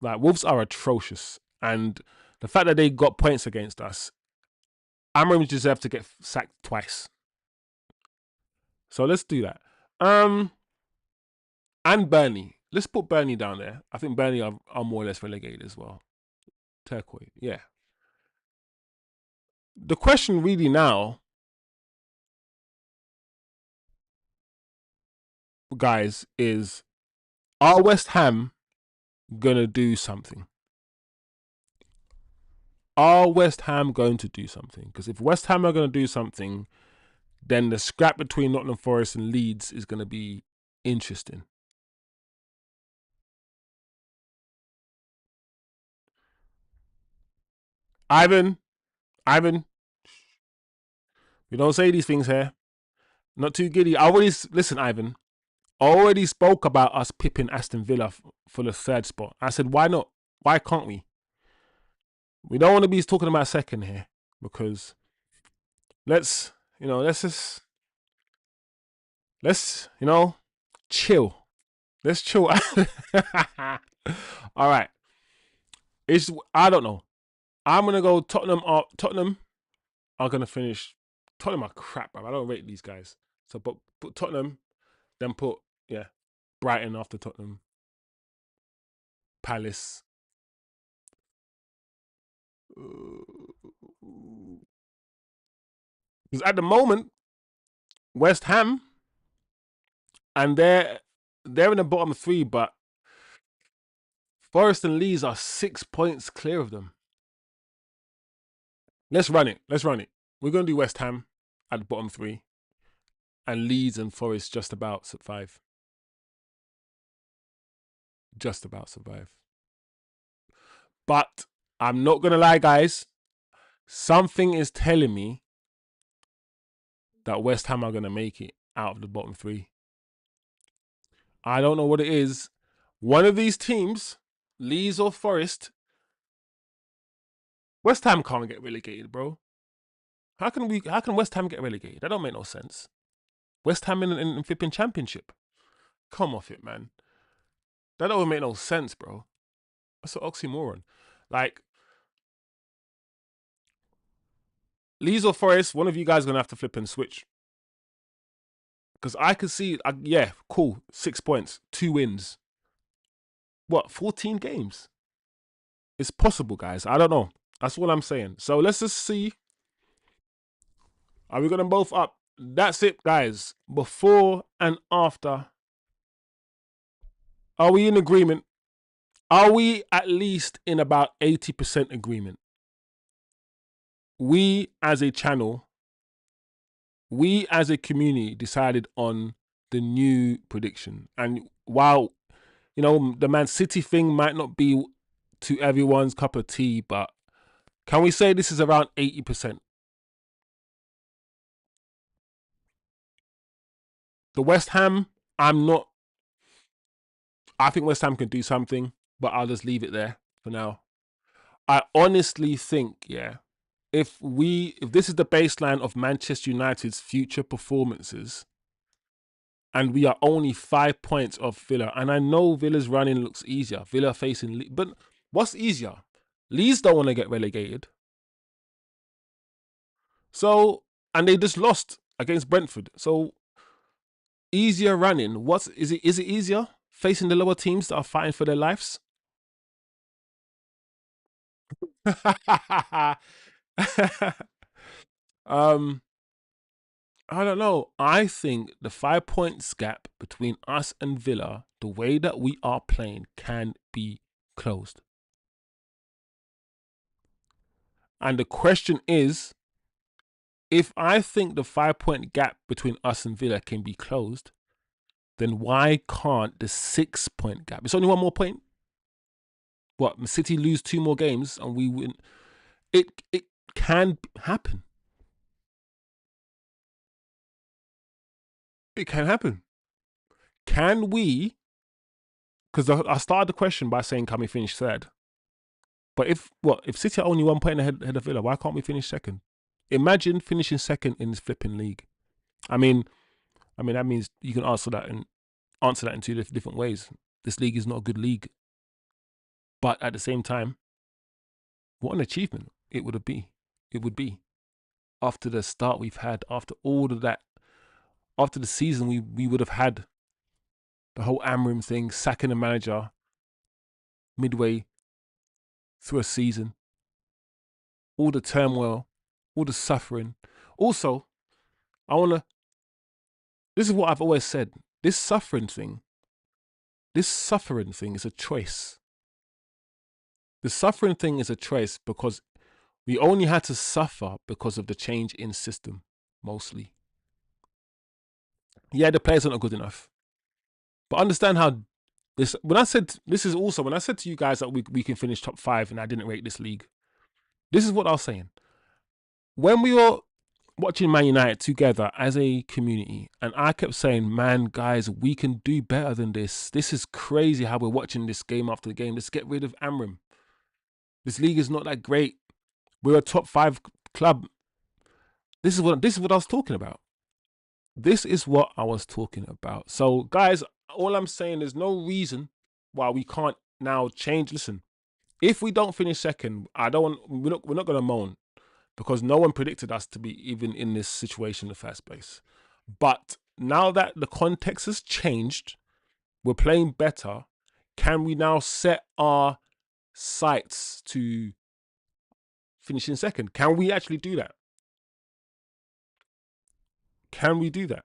Like Wolves are atrocious, and the fact that they got points against us, Amorim deserve to get sacked twice. So let's do that. Um, and Burnley. Let's put Burnley down there. I think Burnley are more or less relegated as well. Turquoise, yeah. The question really now, guys, is are West Ham gonna do something? Are West Ham going to do something? Because if West Ham are going to do something, then the scrap between Nottingham Forest and Leeds is going to be interesting. Ivan, Ivan, we don't say these things here. Not too giddy. I already listen, Ivan. I already spoke about us pipping Aston Villa for the third spot. I said, why not? Why can't we? We don't want to be talking about second here because let's let's just chill. Let's chill. All right. It's I don't know. I'm gonna go Tottenham. Tottenham are gonna finish. Tottenham are crap, bro. I don't rate these guys. So, but put Tottenham, then put yeah, Brighton after Tottenham, Palace. Because at the moment, West Ham and they're in the bottom three, but Forest and Leeds are 6 points clear of them. Let's run it. Let's run it. We're gonna do West Ham at the bottom three, and Leeds and Forest just about survive. Just about survive. But I'm not gonna lie, guys. Something is telling me that West Ham are gonna make it out of the bottom three. I don't know what it is. One of these teams, Leeds or Forest, West Ham can't get relegated, bro. How can we? How can West Ham get relegated? That don't make no sense. West Ham in flipping championship. Come off it, man. That don't make no sense, bro. That's an oxymoron. Like Leeds or Forest, one of you guys are gonna have to flip and switch because I could see. Yeah, cool. 6 points, 2 wins. What? 14 games. It's possible, guys. I don't know. That's what I'm saying. So let's just see. Are we gonna both up? That's it, guys. Before and after. Are we in agreement? Are we at least in about 80% agreement? We as a channel, we as a community decided on the new prediction. And while, the Man City thing might not be to everyone's cup of tea, but can we say this is around 80%? The West Ham, I think West Ham can do something. but I'll just leave it there for now. I honestly think, yeah, if this is the baseline of Manchester United's future performances, and we are only 5 points off Villa, and I know Villa's running looks easier. Villa facing, but what's easier? Leeds don't want to get relegated. So, and they just lost against Brentford. So, easier running. Is it easier facing the lower teams that are fighting for their lives? um, I don't know. I think the 5 points gap between us and Villa, the way that we are playing, can be closed. And the question is, if I think the 5 point gap between us and Villa can be closed, then why can't the 6 point gap? It's only one more point. What, City lose 2 more games and we win? It can happen. It can happen. Can we? Because I started the question by saying, can we finish third? But if City are only 1 point ahead of Villa, why can't we finish second? Imagine finishing second in this flipping league. I mean that means you can answer that in 2 different ways. This league is not a good league, but at the same time, what an achievement it would be. It would be after the start we've had, after all of that, after the season we would have had, the whole Amrim thing, sacking the manager midway through a season, all the turmoil, all the suffering. Also, this is what I've always said. This suffering thing is a choice. The suffering thing is a choice because we only had to suffer because of the change in system, mostly. Yeah, the players are not good enough. But understand how when I said to you guys that we can finish top 5 and I didn't rate this league, this is what I was saying. When we were watching Man United together as a community, and I kept saying, man, guys, we can do better than this. This is crazy how we're watching this game after the game. Let's get rid of Amram. This league is not that great. We're a top 5 club. This is what I was talking about. This is what I was talking about. So, guys, all I'm saying, there's no reason why we can't now change. Listen, if we don't finish second, we're not going to moan, because no one predicted us to be even in this situation in the first place. But now that the context has changed, we're playing better. Can we now set our sights to finishing second? Can we actually do that? Can we do that?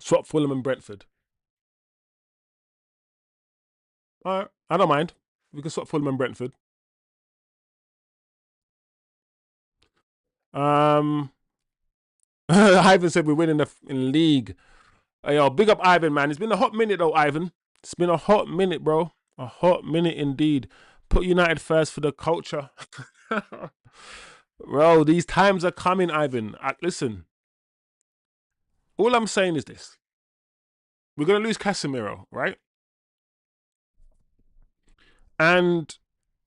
Swap Fulham and Brentford. All right, I don't mind. We can swap Fulham and Brentford. Ivan said we're winning in league. Hey, yo, big up Ivan, man. It's been a hot minute though, Ivan. It's been a hot minute, bro. A hot minute indeed. Put United first for the culture. Bro, these times are coming, Ivan. Listen, all I'm saying is this. We're going to lose Casemiro, right? And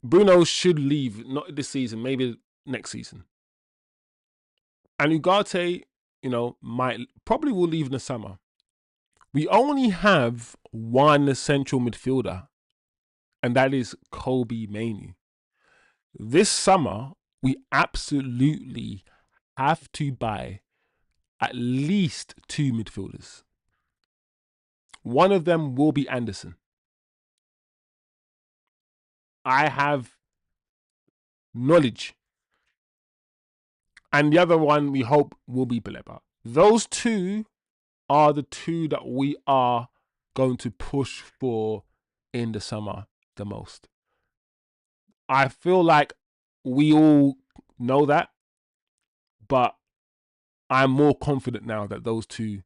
Bruno should leave, not this season, maybe next season. And Ugarte, probably will leave in the summer. We only have one central midfielder, and that is Kobe Mainoo. This summer, we absolutely have to buy at least 2 midfielders. One of them will be Anderson. I have knowledge. And the other one we hope will be Baleba. Those 2 are the 2 that we are going to push for in the summer the most. I feel like we all know that, but I'm more confident now that those 2,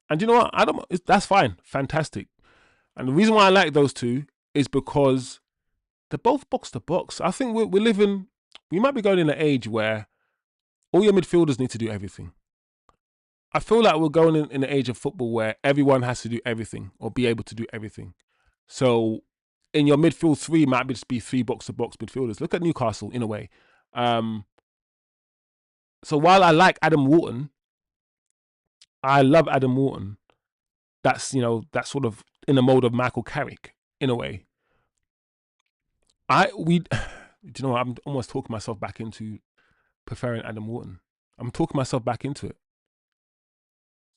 and you know what? That's fine, fantastic. And the reason why I like those 2 is because they're both box to box. I think we might be going in an age where all your midfielders need to do everything. I feel like we're going in the age of football where everyone has to do everything or be able to do everything. So in your midfield three might just be three box-to-box midfielders. Look at Newcastle in a way. So while I like Adam Wharton, I love Adam Wharton. That's that's sort of in the mode of Michael Carrick in a way. Do you know what? I'm almost talking myself back into preferring Adam Wharton. I'm talking myself back into it.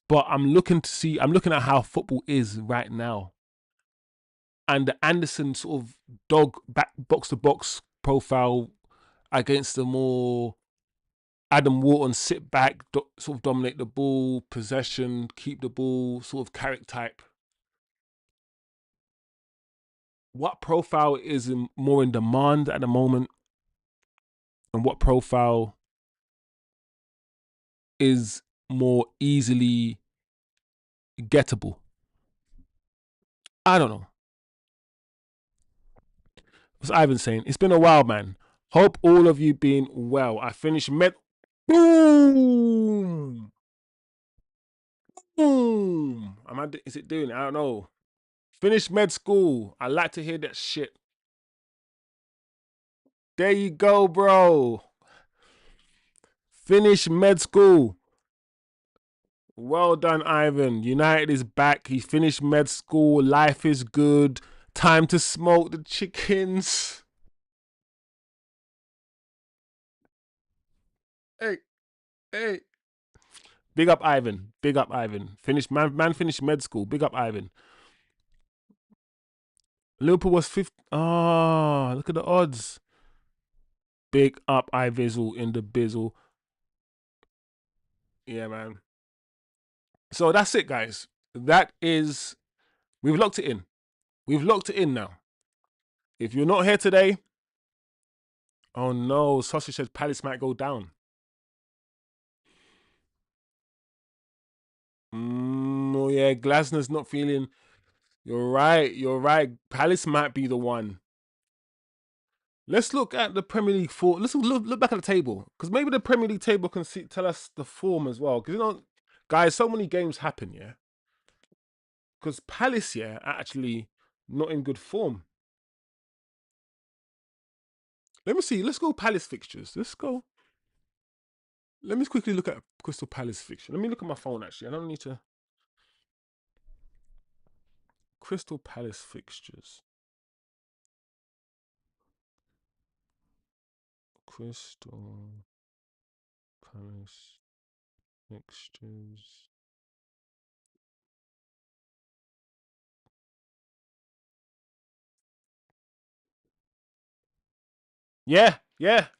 But I'm looking at how football is right now. And the Anderson sort of dog back box to box profile against the more Adam Wharton sit back, sort of dominate the ball, possession, keep the ball, sort of Carrick type. What profile is more in demand at the moment, and what profile is more easily gettable? I don't know. What's Ivan saying? It's been a while, man. Hope all of you been well. I finished med. Boom! Boom! Is it doing it? I don't know. Finished med school. I like to hear that shit. There you go, bro. Finish med school. Well done, Ivan. United is back. He finished med school. Life is good. Time to smoke the chickens. Hey, hey. Big up, Ivan. Big up, Ivan. Finished man. Finished med school. Big up, Ivan. Liverpool was fifth. Ah, look at the odds. Big up, Ivizzle in the bizzle. Yeah, man. So that's it, guys. We've locked it in. We've locked it in now. If you're not here today, oh no, Sausage says Palace might go down. Oh yeah, Glasner's not feeling. You're right. Palace might be the one. Let's look at the Premier League form. Let's look back at the table, because maybe the Premier League table can tell us the form as well. Because guys, so many games happen, yeah. Because Palace, yeah, are actually not in good form. Let me see. Let's go Palace fixtures. Let's go. Let me quickly look at Crystal Palace fixture. Let me look at my phone, actually. I don't need to. Crystal Palace fixtures. Crystal Palace fixtures. Yeah.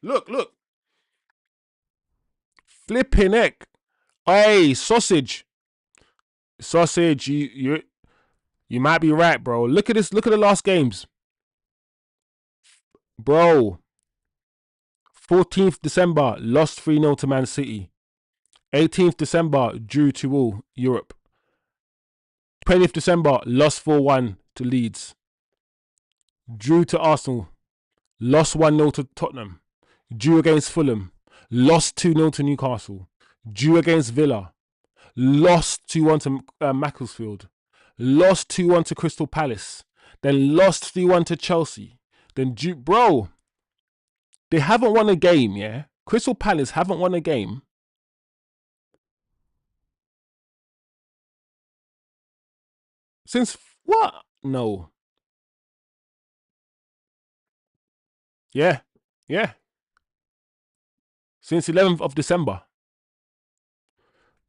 Look. Flipping heck. Hey, sausage. You might be right, bro. Look at this. Look at the last games. Bro. 14th December, lost 3-0 to Man City. 18th December, drew 2-2 Europe. 20th December, lost 4-1 to Leeds. Drew to Arsenal. Lost 1-0 to Tottenham. Drew against Fulham. Lost 2-0 to Newcastle. Drew against Villa. Lost 2-1 to Macclesfield. Lost 2-1 to Crystal Palace. Then lost 3-1 to Chelsea. Then bro, they haven't won a game, yeah? Crystal Palace haven't won a game since what? No. Yeah. Since 11th of December.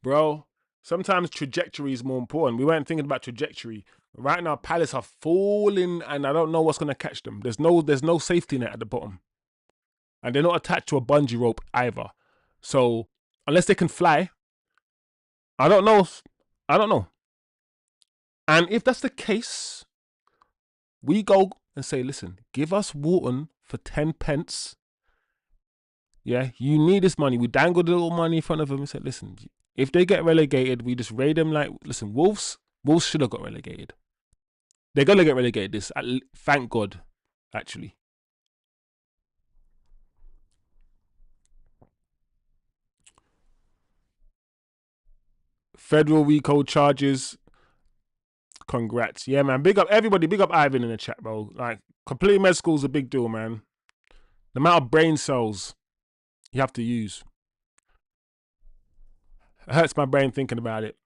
Bro, sometimes trajectory is more important. We weren't thinking about trajectory. Right now, Palace are falling, and I don't know what's gonna catch them. There's no safety net at the bottom, and they're not attached to a bungee rope either. So unless they can fly, I don't know. And if that's the case, we go and say, listen, give us Wharton for 10 pence. Yeah, you need this money. We dangled a little money in front of them and said, listen, if they get relegated, we just raid them like, listen, Wolves should have got relegated. They're going to get relegated this. Thank God, actually. Federal RICO charges. Congrats. Yeah, man. Big up everybody. Big up Ivan in the chat, bro. Like, completing med school is a big deal, man. The amount of brain cells you have to use. It hurts my brain thinking about it.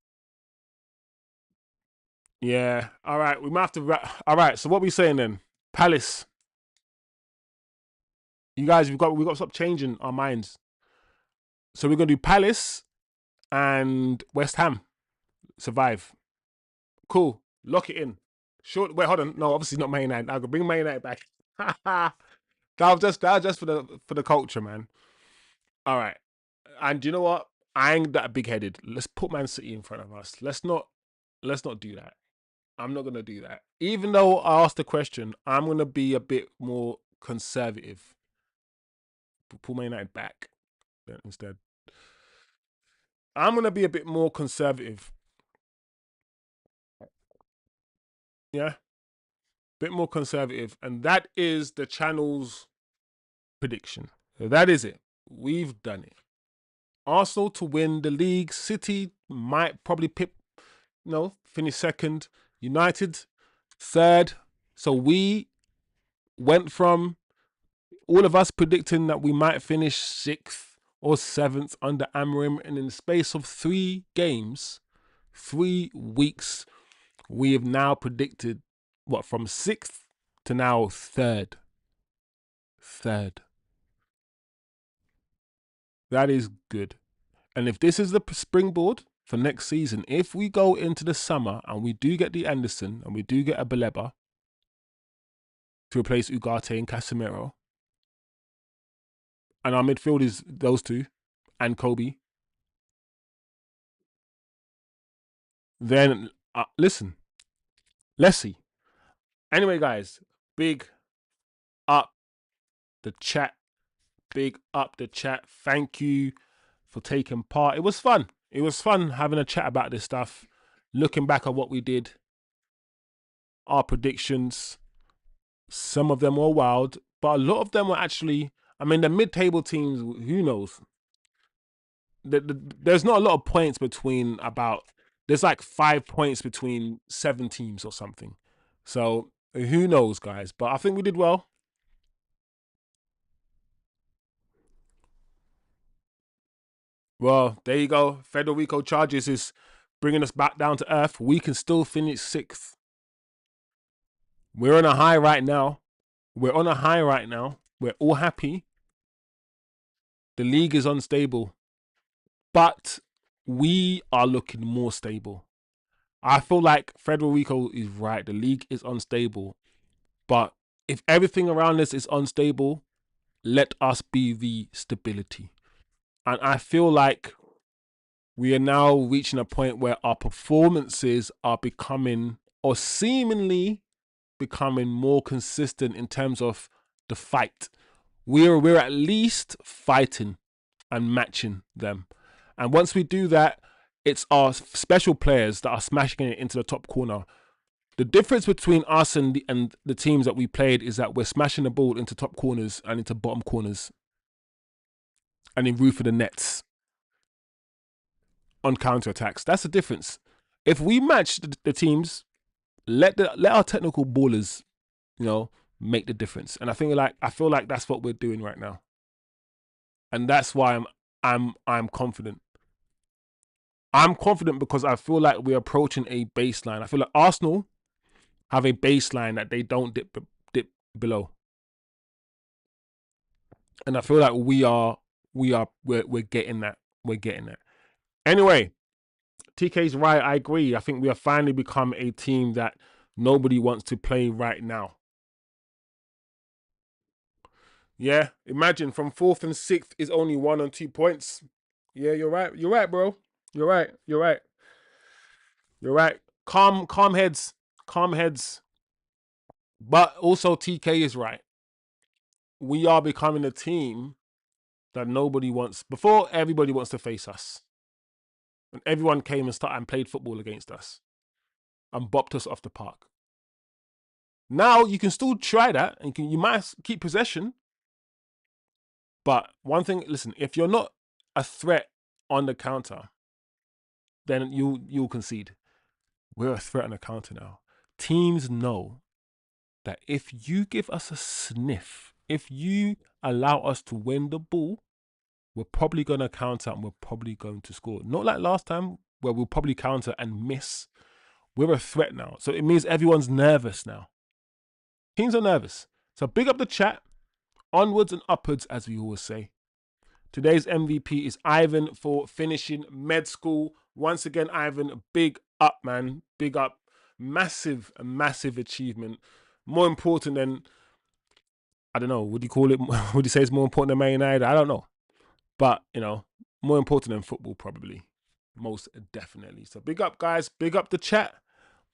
Yeah. All right. We might have to. All right. So what we saying then? Palace. You guys, we've got to stop changing our minds. So we're gonna do Palace and West Ham. Survive. Cool. Lock it in. Short. Wait, hold on. No, obviously not Man United. I'll bring Man United back. that was just for the culture, man. All right. And you know what? I ain't that big headed. Let's put Man City in front of us. Let's not do that. I'm not gonna do that. Even though I asked the question, I'm gonna be a bit more conservative. Pull Man United back instead. I'm gonna be a bit more conservative. Yeah, bit more conservative, and that is the channel's prediction. That is it. We've done it. Arsenal to win the league. City might probably finish second. United third. So we went from all of us predicting that we might finish 6th or 7th under Amorim, and in the space of 3 games, 3 weeks, we have now predicted from 6th to now 3rd. That is good. And if this is the springboard for next season, if we go into the summer and we do get the Anderson and we do get a Baleba to replace Ugarte and Casemiro, and our midfield is those two and Kobe, then listen, let's see. Anyway, guys, big up the chat. Big up the chat. Thank you for taking part. It was fun. It was fun having a chat about this stuff, looking back at what we did, our predictions. Some of them were wild, but a lot of them were actually, I mean, the mid-table teams, who knows? There's not a lot of points between there's like 5 points between 7 teams or something. So who knows, guys? But I think we did well. Well, there you go. Federico charges is bringing us back down to earth. We can still finish 6th. We're on a high right now. We're all happy. The league is unstable, but we are looking more stable. I feel like Federico is right. The league is unstable, but if everything around us is unstable, let us be the stability. And I feel like we are now reaching a point where our performances are becoming, or seemingly becoming, more consistent in terms of the fight. We're at least fighting and matching them. And once we do that, it's our special players that are smashing it into the top corner. The difference between us and the teams that we played is that we're smashing the ball into top corners and into bottom corners and in roof of the nets on counter attacks. That's the difference. If we match the teams, let our technical ballers, make the difference. And I feel like that's what we're doing right now. And that's why I'm confident. I'm confident because I feel like we're approaching a baseline. I feel like Arsenal have a baseline that they don't dip below. And I feel like we're getting that. We're getting that. Anyway, TK's right. I agree. I think we have finally become a team that nobody wants to play right now. Yeah, imagine from 4th and 6th is only 1 and 2 points. Yeah, you're right. You're right, bro. You're right. You're right. You're right. Calm heads. Calm heads. But also TK is right. We are becoming a team that nobody wants. Before, everybody wants to face us. And everyone came and played football against us and bopped us off the park. Now you can still try that and you might keep possession. But one thing, listen, if you're not a threat on the counter, then you'll concede. We're a threat on the counter now. Teams know that if you give us a sniff, if you allow us to win the ball, we're probably going to counter and we're probably going to score. Not like last time where we'll probably counter and miss. We're a threat now. So it means everyone's nervous now. Teams are nervous. So big up the chat. Onwards and upwards, as we always say. Today's MVP is Ivan for finishing med school. Once again, Ivan, big up, man. Big up. Massive achievement. More important than, I don't know, would you call it, would you say it's more important than Man United? I don't know. But, more important than football, probably. Most definitely. So big up, guys. Big up the chat.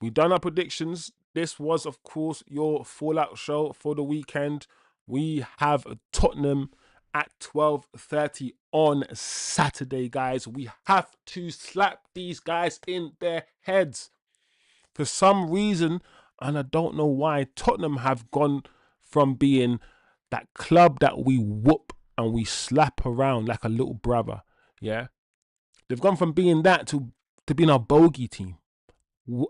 We've done our predictions. This was, of course, your Fallout show for the weekend. We have Tottenham at 12:30 on Saturday, guys. We have to slap these guys in their heads. For some reason, and I don't know why, Tottenham have gone from being that club that we whoop and we slap around like a little brother. Yeah. They've gone from being that to being our bogey team.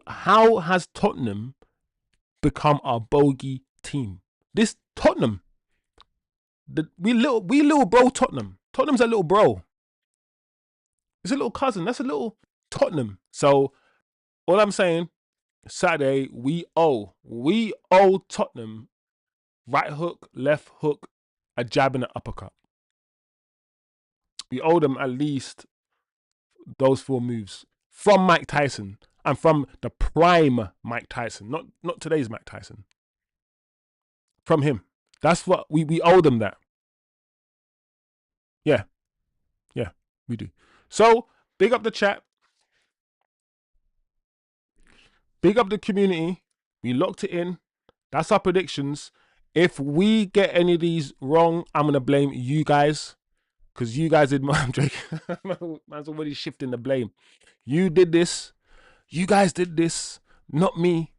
How has Tottenham become our bogey team? This Tottenham, we little bro Tottenham. Tottenham's a little bro. It's a little cousin. That's a little Tottenham. So all I'm saying, Saturday we owe Tottenham right hook, left hook, a jab and an uppercut. We owe them at least those 4 moves from Mike Tyson and from the prime Mike Tyson, not today's Mike Tyson. From him. That's what we owe them that. Yeah, we do. So big up the chat. Big up the community. We locked it in. That's our predictions. If we get any of these wrong, I'm going to blame you guys. Because you guys did, I'm joking. Man's already shifting the blame. You did this. You guys did this. Not me.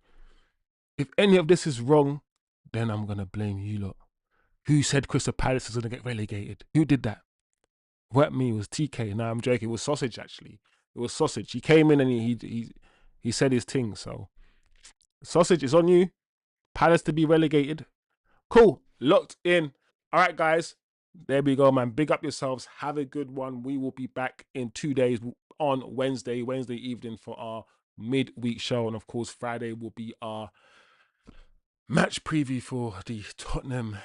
If any of this is wrong, then I'm going to blame you lot. Who said Crystal Palace is going to get relegated? Who did that? What me? It was TK. No, I'm joking. It was Sausage, actually. It was Sausage. He came in and he said his thing. So, Sausage, is on you. Palace to be relegated. Cool. Locked in. All right, guys. There we go, man. Big up yourselves. Have a good one. We will be back in 2 days on Wednesday evening for our midweek show. And, of course, Friday will be our match preview for the Tottenham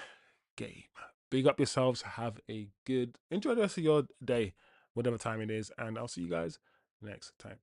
game. Big up yourselves. Have a good, enjoy the rest of your day, whatever time it is. And I'll see you guys next time.